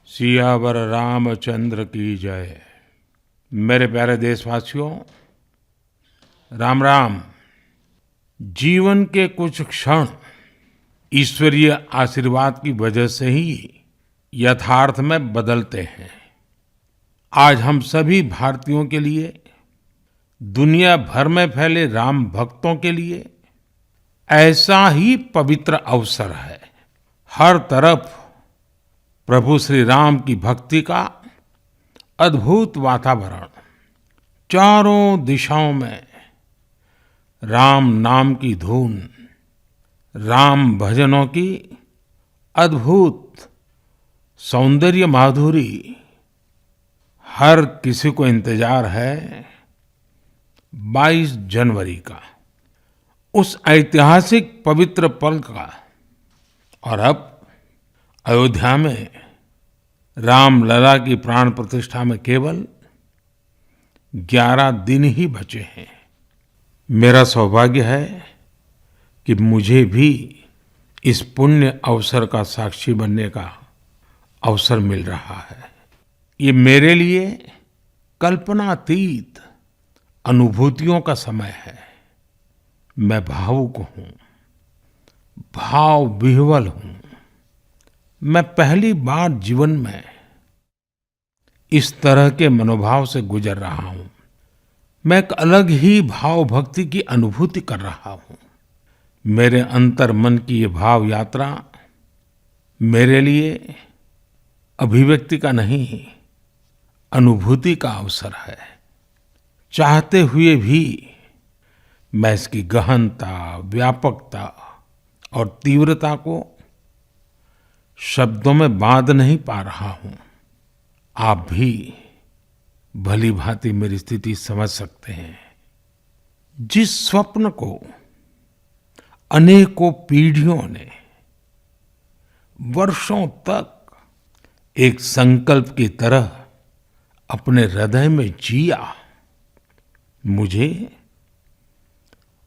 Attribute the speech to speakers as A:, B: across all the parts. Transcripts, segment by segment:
A: सियावर रामचंद्र की जय। मेरे प्यारे देशवासियों, राम राम। जीवन के कुछ क्षण ईश्वरीय आशीर्वाद की वजह से ही यथार्थ में बदलते हैं। आज हम सभी भारतीयों के लिए, दुनिया भर में फैले राम भक्तों के लिए ऐसा ही पवित्र अवसर है। हर तरफ प्रभु श्री राम की भक्ति का अद्भुत वातावरण, चारों दिशाओं में राम नाम की धुन, राम भजनों की अद्भुत सौंदर्य माधुरी। हर किसी को इंतजार है 22 जनवरी का, उस ऐतिहासिक पवित्र पल का। और अब अयोध्या में रामलला की प्राण प्रतिष्ठा में केवल 11 दिन ही बचे हैं। मेरा सौभाग्य है कि मुझे भी इस पुण्य अवसर का साक्षी बनने का अवसर मिल रहा है। ये मेरे लिए कल्पनातीत अनुभूतियों का समय है। मैं भावुक हूँ, भाव विह्वल हूँ। मैं पहली बार जीवन में इस तरह के मनोभाव से गुजर रहा हूँ। मैं एक अलग ही भाव भक्ति की अनुभूति कर रहा हूँ। मेरे अंतर मन की ये भाव यात्रा मेरे लिए अभिव्यक्ति का नहीं, अनुभूति का अवसर है। चाहते हुए भी मैं इसकी गहनता, व्यापकता और तीव्रता को शब्दों में बांध नहीं पा रहा हूं। आप भी भली भांति मेरी स्थिति समझ सकते हैं। जिस स्वप्न को अनेकों पीढ़ियों ने वर्षों तक एक संकल्प की तरह अपने हृदय में जिया, मुझे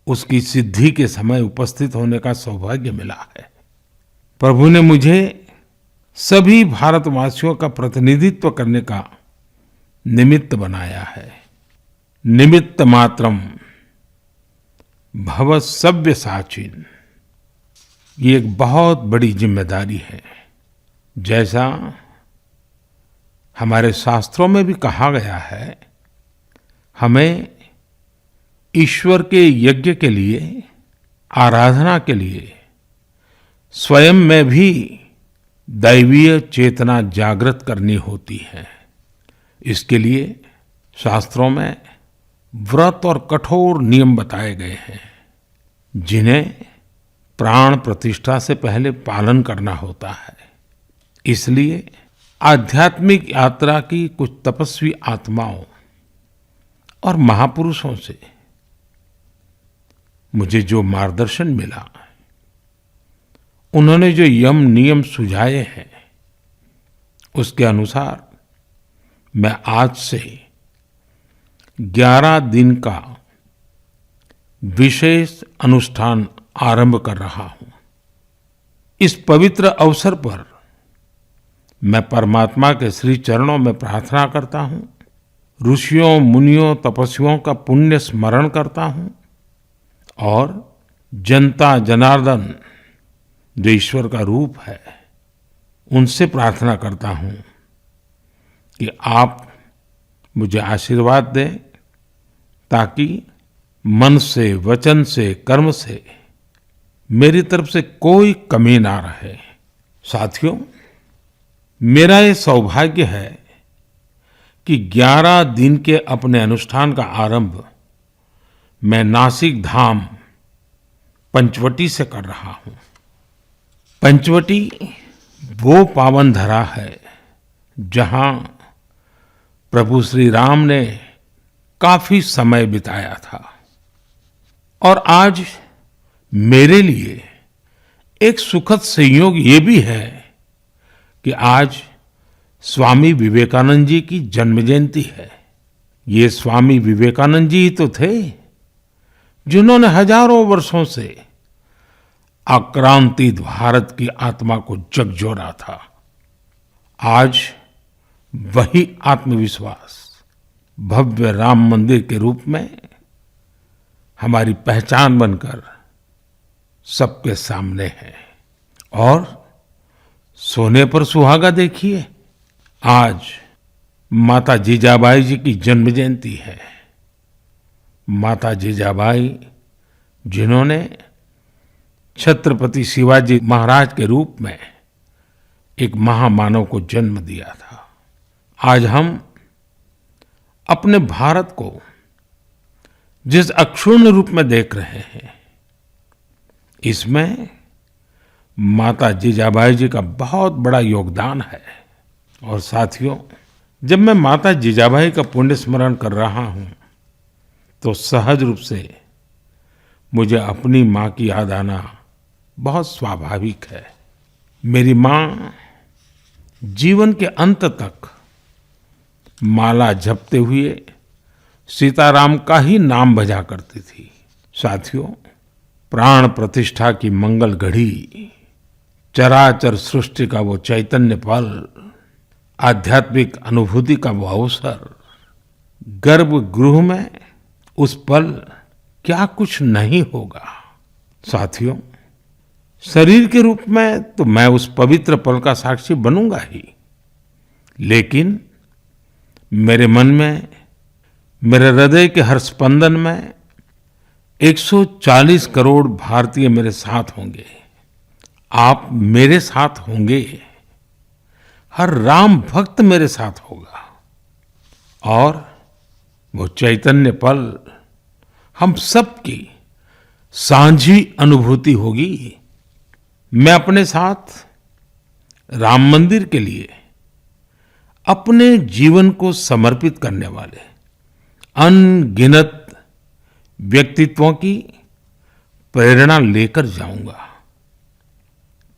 A: उसकी सिद्धि के समय उपस्थित होने का सौभाग्य मिला है। प्रभु ने मुझे सभी भारतवासियों का प्रतिनिधित्व करने का निमित्त बनाया है। निमित्त मात्रम भव सव्यसाचिन। ये एक बहुत बड़ी जिम्मेदारी है। जैसा हमारे शास्त्रों में भी कहा गया है, हमें ईश्वर के यज्ञ के लिए, आराधना के लिए स्वयं में भी दैवीय चेतना जागृत करनी होती है। इसके लिए शास्त्रों में व्रत और कठोर नियम बताए गए हैं, जिन्हें प्राण प्रतिष्ठा से पहले पालन करना होता है। इसलिए आध्यात्मिक यात्रा की कुछ तपस्वी आत्माओं और महापुरुषों से मुझे जो मार्गदर्शन मिला, उन्होंने जो यम नियम सुझाए हैं, उसके अनुसार मैं आज से 11 दिन का विशेष अनुष्ठान आरंभ कर रहा हूं। इस पवित्र अवसर पर मैं परमात्मा के श्री चरणों में प्रार्थना करता हूं, ऋषियों, मुनियों, तपस्वियों का पुण्य स्मरण करता हूं और जनता जनार्दन, जो ईश्वर का रूप है, उनसे प्रार्थना करता हूं कि आप मुझे आशीर्वाद दें, ताकि मन से, वचन से, कर्म से मेरी तरफ से कोई कमी ना रहे। साथियों, मेरा ये सौभाग्य है कि 11 दिन के अपने अनुष्ठान का आरंभ मैं नासिक धाम पंचवटी से कर रहा हूं। पंचवटी वो पावन धरा है जहां प्रभु श्री राम ने काफी समय बिताया था। और आज मेरे लिए एक सुखद संयोग ये भी है कि आज स्वामी विवेकानंद जी की जन्म जयंती है। ये स्वामी विवेकानंद जी ही तो थे जिन्होंने हजारों वर्षों से आक्रांतित भारत की आत्मा को झकझोरा था। आज वही आत्मविश्वास भव्य राम मंदिर के रूप में हमारी पहचान बनकर सबके सामने है। और सोने पर सुहागा देखिए, आज माता जीजाबाई जी की जन्म जयंती है। माता जीजाबाई जिन्होंने छत्रपति शिवाजी महाराज के रूप में एक महामानव को जन्म दिया था। आज हम अपने भारत को जिस अक्षुण्ण रूप में देख रहे हैं, इसमें माता जीजाबाई जी का बहुत बड़ा योगदान है। और साथियों, जब मैं माता जीजाबाई का पुण्य स्मरण कर रहा हूं तो सहज रूप से मुझे अपनी माँ की याद आना बहुत स्वाभाविक है। मेरी माँ जीवन के अंत तक माला जपते हुए सीताराम का ही नाम भजा करती थी। साथियों, प्राण प्रतिष्ठा की मंगल घड़ी, चराचर सृष्टि का वो चैतन्य पल, आध्यात्मिक अनुभूति का वो अवसर, गर्भगृह में उस पल क्या कुछ नहीं होगा। साथियों, शरीर के रूप में तो मैं उस पवित्र पल का साक्षी बनूंगा ही, लेकिन मेरे मन में, मेरे हृदय के हर स्पंदन में 140 करोड़ भारतीय मेरे साथ होंगे। आप मेरे साथ होंगे, हर राम भक्त मेरे साथ होगा और वो चैतन्य पल हम सबकी साझी अनुभूति होगी। मैं अपने साथ राम मंदिर के लिए अपने जीवन को समर्पित करने वाले अनगिनत व्यक्तित्वों की प्रेरणा लेकर जाऊंगा।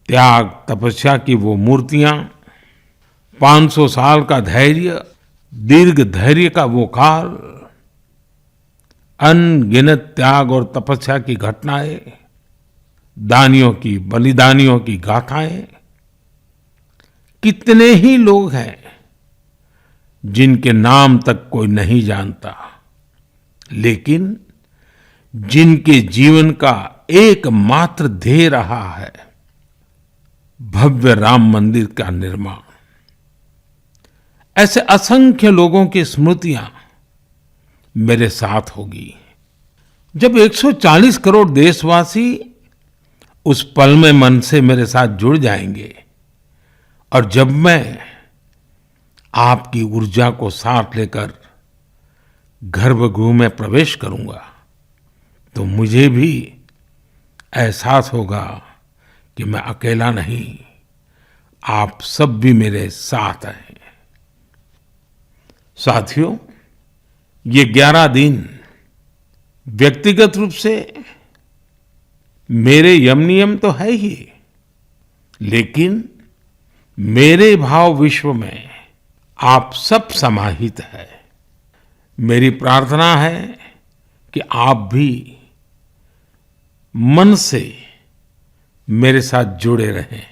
A: त्याग तपस्या की वो मूर्तियां, 500 साल का धैर्य, दीर्घ धैर्य का वो काल, अनगिनत त्याग और तपस्या की घटनाएं, दानियों की, बलिदानियों की गाथाएं, कितने ही लोग हैं जिनके नाम तक कोई नहीं जानता, लेकिन जिनके जीवन का एकमात्र ध्येय रहा है भव्य राम मंदिर का निर्माण। ऐसे असंख्य लोगों की स्मृतियां मेरे साथ होगी। जब 140 करोड़ देशवासी उस पल में मन से मेरे साथ जुड़ जाएंगे और जब मैं आपकी ऊर्जा को साथ लेकर गर्भगृह में प्रवेश करूंगा तो मुझे भी एहसास होगा कि मैं अकेला नहीं, आप सब भी मेरे साथ हैं। साथियों, ये 11 दिन व्यक्तिगत रूप से मेरे यम नियम तो है ही, लेकिन मेरे भाव विश्व में आप सब समाहित है। मेरी प्रार्थना है कि आप भी मन से मेरे साथ जुड़े रहें।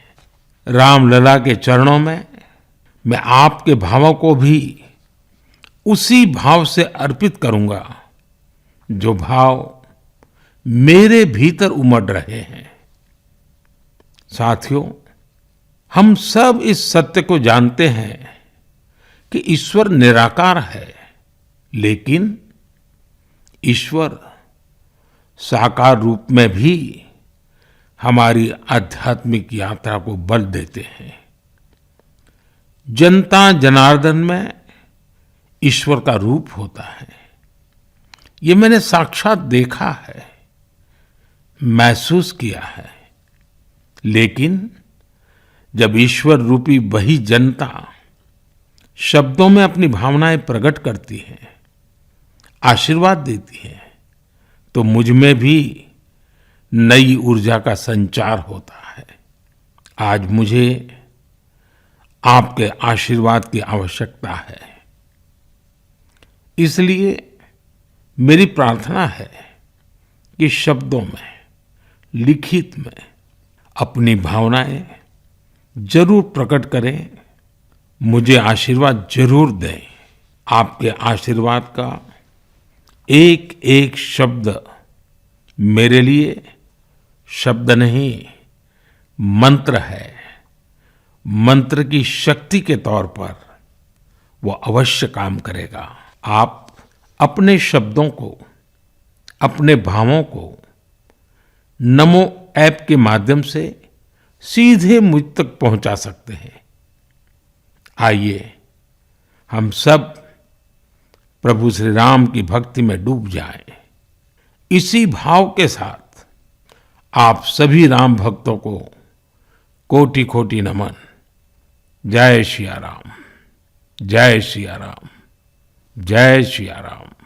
A: रामलला के चरणों में मैं आपके भावों को भी उसी भाव से अर्पित करूंगा जो भाव मेरे भीतर उमड़ रहे हैं। साथियों, हम सब इस सत्य को जानते हैं कि ईश्वर निराकार है, लेकिन ईश्वर साकार रूप में भी हमारी आध्यात्मिक यात्रा को बल देते हैं। जनता जनार्दन में ईश्वर का रूप होता है, ये मैंने साक्षात देखा है, महसूस किया है। लेकिन जब ईश्वर रूपी वही जनता शब्दों में अपनी भावनाएं प्रकट करती है, आशीर्वाद देती है, तो मुझ में भी नई ऊर्जा का संचार होता है। आज मुझे आपके आशीर्वाद की आवश्यकता है, इसलिए मेरी प्रार्थना है कि शब्दों में, लिखित में अपनी भावनाएं जरूर प्रकट करें मुझे आशीर्वाद जरूर दें। आपके आशीर्वाद का एक एक शब्द मेरे लिए शब्द नहीं, मंत्र है। मंत्र की शक्ति के तौर पर वो अवश्य काम करेगा। आप अपने शब्दों को, अपने भावों को नमो ऐप के माध्यम से सीधे मुझ तक पहुंचा सकते हैं। आइए हम सब प्रभु श्री राम की भक्ति में डूब जाएं। इसी भाव के साथ आप सभी राम भक्तों को कोटि कोटि नमन। जय सिया राम, जय सिया राम, जय सिया राम।